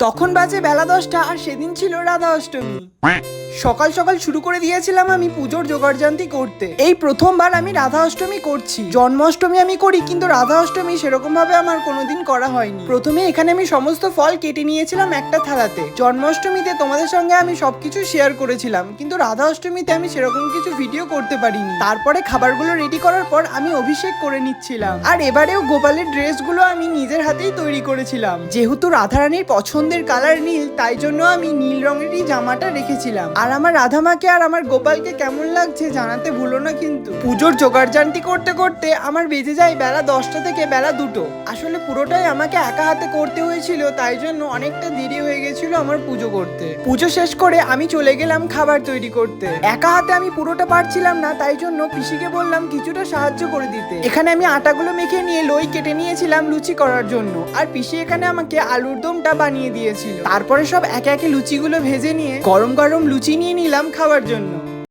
তখন বাজে বেলা 10টা আর সেদিন ছিল রাধা অষ্টমী। সকাল সকাল শুরু করে দিয়েছিলাম আমি পুজোর জোগাড়জান্তি করতে। এই প্রথমবার আমি রাধা অষ্টমী করছি। জন্মাষ্টমী আমি করি, কিন্তু রাধা অষ্টমী সেরকম ভাবে আমার কোনোদিন করা হয়নি। প্রথমে এখানে আমি সমস্ত ফল কেটে নিয়েছিলাম একটা থালাতে। জন্মাষ্টমীতে তোমাদের সঙ্গে আমি সবকিছু শেয়ার করেছিলাম, কিন্তু রাধা অষ্টমীতে আমি সেরকম কিছু ভিডিও করতে পারিনি। তারপরে খাবারগুলো রেডি করার পর আমি অভিষেক করে নিচ্ছিলাম। আর এবারেও গোপালের ড্রেসগুলো আমি নিজের হাতেই তৈরি করেছিলাম। যেহেতু রাধারানীর পছন্দের কালার নীল, তাই জন্য আমি নীল রঙেরই জামাটা রেখেছিলাম। আর আমার রাধামাকে আর আমার গোপালকে কেমন লাগছে জানাতে ভুলো না কিন্তু। পুজোর জোগাড়জান্তি করতে করতে আমার বেজে যায় বেলা 10টা থেকে বেলা 2টো। আসলে পুরোটাই আমাকে একা হাতে করতে হয়েছিল, তাই জন্য অনেকটা দেরি হয়ে গেছিল আমার পুজো করতে। পুজো শেষ করে আমি চলে গেলাম খাবার তৈরি করতে। একা হাতে আমি পুরোটা পারছিলাম না, তাই জন্য পিসিকে বললাম কিছুটা সাহায্য করে দিতে। এখানে আমি আটাগুলো মেখে নিয়ে লই কেটে নিয়েছিলাম লুচি করার জন্য, আর পিসি এখানে আমাকে আলুর দমটা বানিয়ে দিয়েছিল। তারপরে সব একে একে লুচিগুলো ভেজে নিয়ে গরম গরম লুচি নিয়ে নিলাম খাওয়ার জন্য।